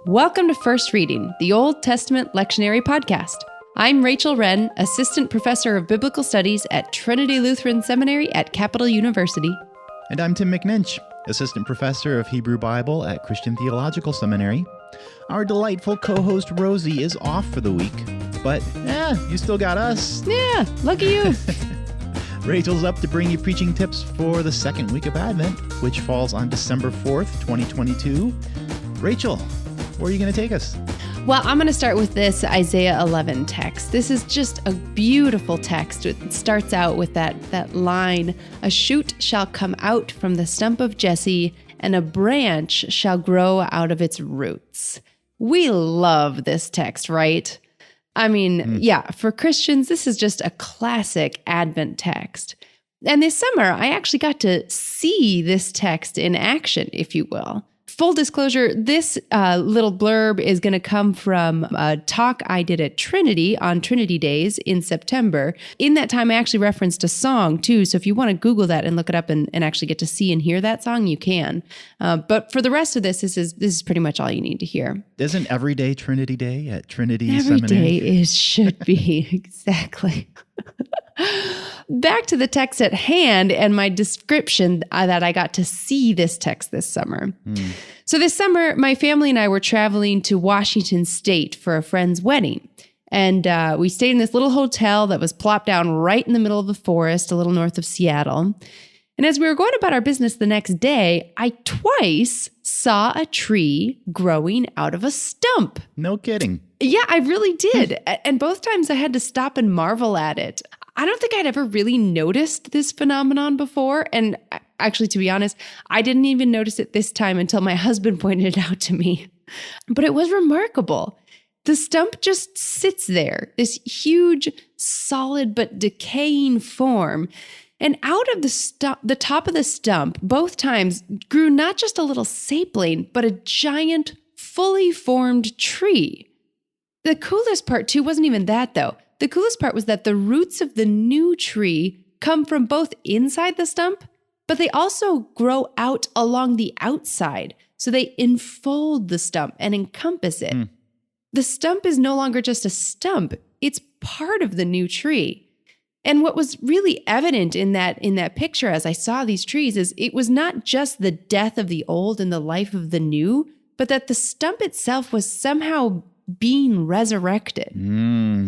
Welcome to First Reading, the Old Testament Lectionary podcast. I'm Rachel Wren, Assistant Professor of Biblical Studies at Trinity Lutheran Seminary at Capital University. And I'm Tim McNinch, Assistant Professor of Hebrew Bible at Christian Theological Seminary. Our delightful co-host Rosie is off for the week, but you still got us. Yeah, lucky you. Rachel's up to bring you preaching tips for the second week of Advent, which falls on December 4th, 2022. Rachel, where are you going to take us? Well, I'm going to start with this Isaiah 11 text. This is just a beautiful text. It starts out with that line, "A shoot shall come out from the stump of Jesse, and a branch shall grow out of its roots." We love this text, right? I mean, for Christians, this is just a classic Advent text. And this summer, I actually got to see this text in action, if you will. Full disclosure, this little blurb is going to come from a talk I did at Trinity on Trinity Days in September. In that time, I actually referenced a song too. So if you want to Google that and look it up and actually get to see and hear that song, you can. But for the rest of this is pretty much all you need to hear. Isn't every day Trinity Day at Trinity Every Seminary? day should be, exactly. Back to the text at hand and my description that I got to see this text this summer. So this summer, my family and I were traveling to Washington State for a friend's wedding. And we stayed in this little hotel that was plopped down right in the middle of the forest, a little north of Seattle. And as we were going about our business the next day, I twice saw a tree growing out of a stump. No kidding. Yeah, I really did. And both times I had to stop and marvel at it. I don't think I'd ever really noticed this phenomenon before. And actually, to be honest, I didn't even notice it this time until my husband pointed it out to me. But it was remarkable. The stump just sits there, this huge, solid but decaying form. And out of the top of the stump, both times, grew not just a little sapling, but a giant, fully formed tree. The coolest part, too, wasn't even that, though. The coolest part was that the roots of the new tree come from both inside the stump, but they also grow out along the outside. So they enfold the stump and encompass it. The stump is no longer just a stump. It's part of the new tree. And what was really evident in that picture as I saw these trees is it was not just the death of the old and the life of the new, but that the stump itself was somehow being resurrected.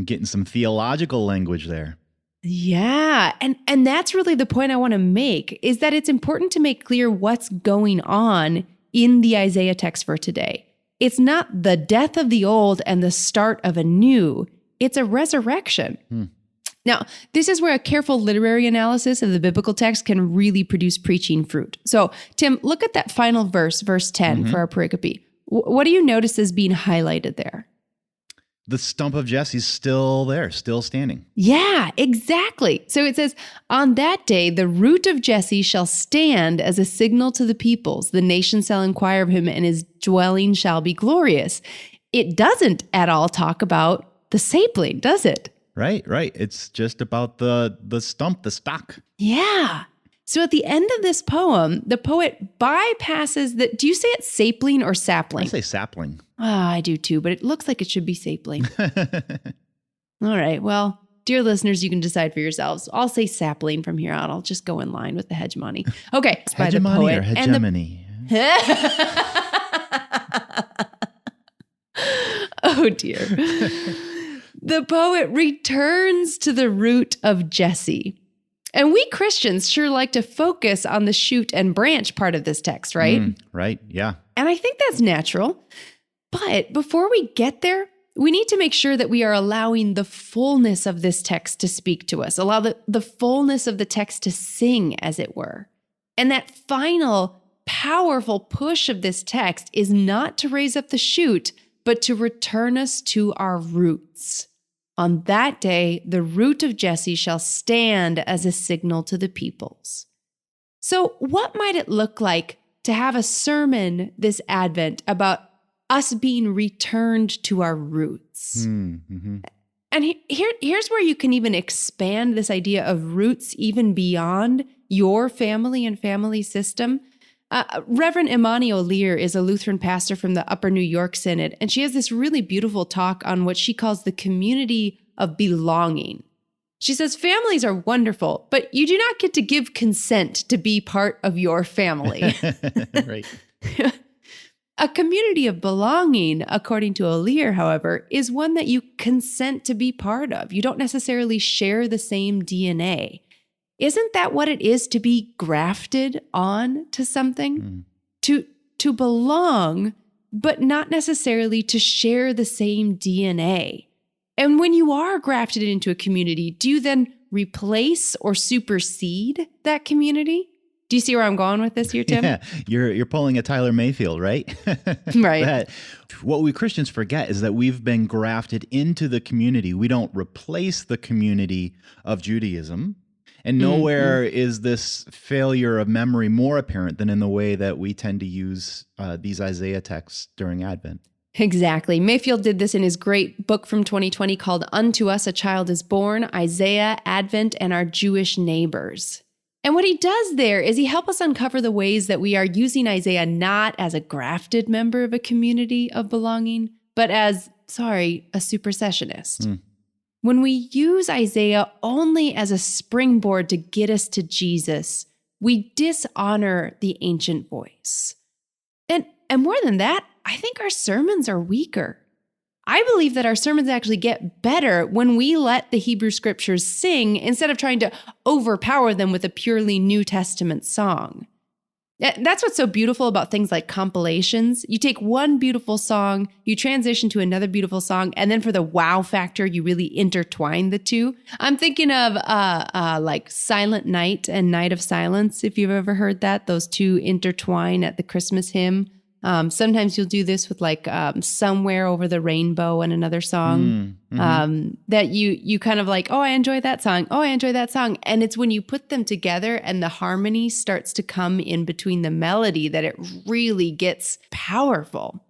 Getting some theological language there. Yeah. And that's really the point I want to make, is that it's important to make clear what's going on in the Isaiah text for today. It's not the death of the old and the start of a new. It's a resurrection. Now, this is where a careful literary analysis of the biblical text can really produce preaching fruit. So, Tim, look at that final verse 10 for our pericope. What do you notice as being highlighted there? The stump of Jesse's still there, still standing. Yeah, exactly. So it says, "On that day, the root of Jesse shall stand as a signal to the peoples. The nations shall inquire of him, and his dwelling shall be glorious." It doesn't at all talk about the sapling, does it? Right. It's just about the stump, the stock. Yeah. So at the end of this poem, the poet bypasses the, do you say it's sapling or sapling? I say sapling. I do too, but it looks like it should be sapling. All right. Well, dear listeners, you can decide for yourselves. I'll say sapling from here on. I'll just go in line with the hegemony. Okay. Hegemony or hegemony? Oh, dear. The poet returns to the root of Jesse. And we Christians sure like to focus on the shoot and branch part of this text, right? Right, yeah. And I think that's natural. But before we get there, we need to make sure that we are allowing the fullness of this text to speak to us, allow the fullness of the text to sing, as it were. And that final powerful push of this text is not to raise up the shoot, but to return us to our roots. On that day, the root of Jesse shall stand as a signal to the peoples. So what might it look like to have a sermon this Advent about us being returned to our roots? And here's where you can even expand this idea of roots even beyond your family and family system. Reverend Imani O'Lear is a Lutheran pastor from the Upper New York Synod, and she has this really beautiful talk on what she calls the community of belonging. She says, families are wonderful, but you do not get to give consent to be part of your family. Right. A community of belonging, according to O'Lear, however, is one that you consent to be part of. You don't necessarily share the same DNA. Isn't that what it is to be grafted on to something? To belong, but not necessarily to share the same DNA. And when you are grafted into a community, do you then replace or supersede that community? Do you see where I'm going with this here, Tim? Yeah, you're pulling a Tyler Mayfield, right? Right. What we Christians forget is that we've been grafted into the community. We don't replace the community of Judaism. And nowhere is this failure of memory more apparent than in the way that we tend to use these Isaiah texts during Advent. Exactly. Mayfield did this in his great book from 2020 called Unto Us a Child is Born, Isaiah, Advent, and Our Jewish Neighbors. And what he does there is he helps us uncover the ways that we are using Isaiah not as a grafted member of a community of belonging, but as, a supersessionist. When we use Isaiah only as a springboard to get us to Jesus, we dishonor the ancient voice. And more than that, I think our sermons are weaker. I believe that our sermons actually get better when we let the Hebrew scriptures sing instead of trying to overpower them with a purely New Testament song. That's what's so beautiful about things like compilations. You take one beautiful song, you transition to another beautiful song, and then for the wow factor, you really intertwine the two. I'm thinking of like Silent Night and Night of Silence, if you've ever heard that. Those two intertwine at the Christmas hymn. Sometimes you'll do this with like Somewhere Over the Rainbow and another song that you kind of like, oh, I enjoy that song. Oh, I enjoy that song. And it's when you put them together and the harmony starts to come in between the melody that it really gets powerful.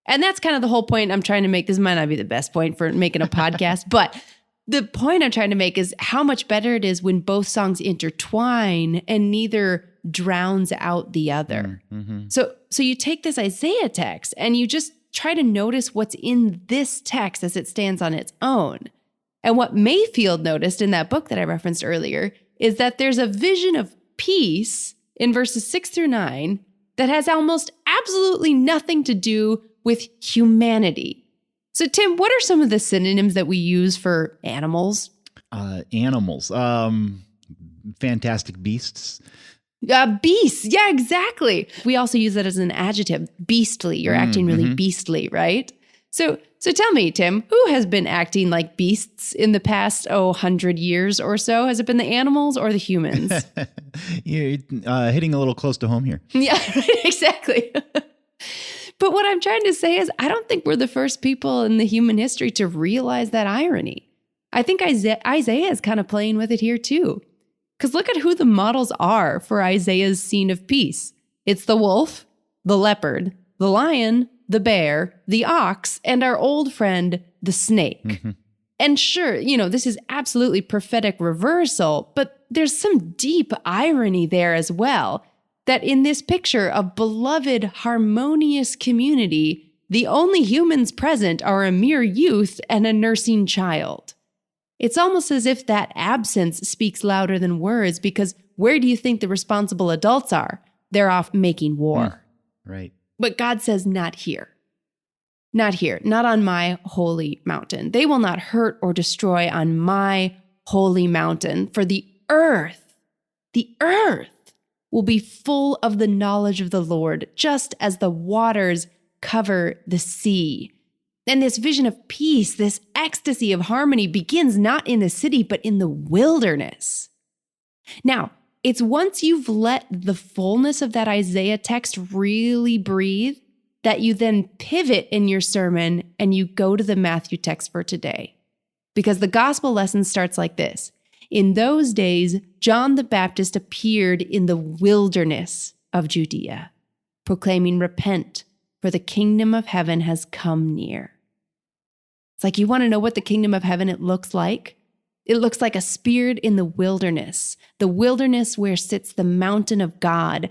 And that's kind of the whole point I'm trying to make. This might not be the best point for making a podcast, but the point I'm trying to make is how much better it is when both songs intertwine and neither drowns out the other. So you take this Isaiah text and you just try to notice what's in this text as it stands on its own. And what Mayfield noticed in that book that I referenced earlier is that there's a vision of peace in verses 6 through 9 that has almost absolutely nothing to do with humanity. So Tim, what are some of the synonyms that we use for animals? Animals. Fantastic beasts. Beasts. Yeah, exactly. We also use that as an adjective. Beastly. You're acting really beastly, right? So tell me, Tim, who has been acting like beasts in the past, 100 years or so? Has it been the animals or the humans? You're hitting a little close to home here. Yeah, exactly. But what I'm trying to say is I don't think we're the first people in the human history to realize that irony. I think Isaiah is kind of playing with it here too. Because look at who the models are for Isaiah's scene of peace. It's the wolf, the leopard, the lion, the bear, the ox, and our old friend, the snake. And sure, this is absolutely prophetic reversal, but there's some deep irony there as well, that in this picture of beloved, harmonious community, the only humans present are a mere youth and a nursing child. It's almost as if that absence speaks louder than words, because where do you think the responsible adults are? They're off making war. Right. But God says, not here. Not here. Not on my holy mountain. They will not hurt or destroy on my holy mountain. For the earth will be full of the knowledge of the Lord, just as the waters cover the sea. And this vision of peace, this ecstasy of harmony begins not in the city, but in the wilderness. Now, it's once you've let the fullness of that Isaiah text really breathe that you then pivot in your sermon and you go to the Matthew text for today. Because the gospel lesson starts like this. In those days, John the Baptist appeared in the wilderness of Judea, proclaiming, "Repent, for the kingdom of heaven has come near." It's like, you want to know what the kingdom of heaven it looks like? It looks like a spear in the wilderness where sits the mountain of God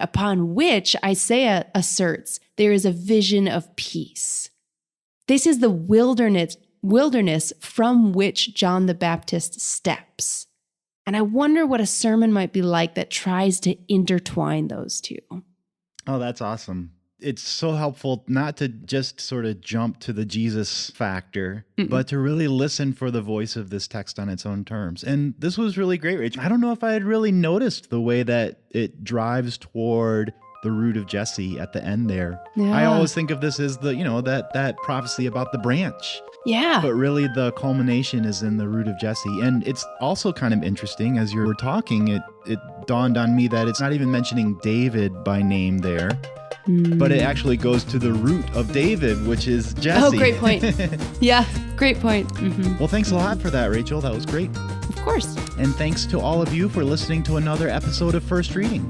upon which Isaiah asserts there is a vision of peace. This is the wilderness from which John the Baptist steps. And I wonder what a sermon might be like that tries to intertwine those two. Oh, that's awesome. It's so helpful not to just sort of jump to the Jesus factor, but to really listen for the voice of this text on its own terms. And this was really great, Rachel. I don't know if I had really noticed the way that it drives toward the root of Jesse at the end there. Yeah. I always think of this as that prophecy about the branch. Yeah. But really the culmination is in the root of Jesse. And it's also kind of interesting, as you were talking, it dawned on me that it's not even mentioning David by name there, but it actually goes to the root of David, which is Jesse. Oh, great point. Yeah, great point. Well, thanks a lot for that, Rachel. That was great. Of course. And thanks to all of you for listening to another episode of First Reading.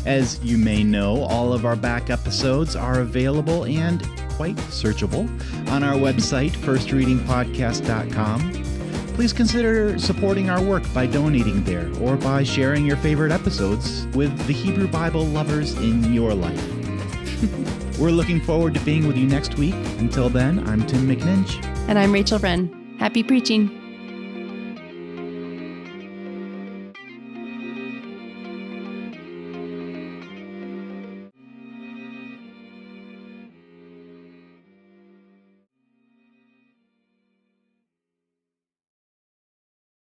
As you may know, all of our back episodes are available and quite searchable on our website, firstreadingpodcast.com. Please consider supporting our work by donating there or by sharing your favorite episodes with the Hebrew Bible lovers in your life. We're looking forward to being with you next week. Until then, I'm Tim McNinch. And I'm Rachel Wren. Happy preaching.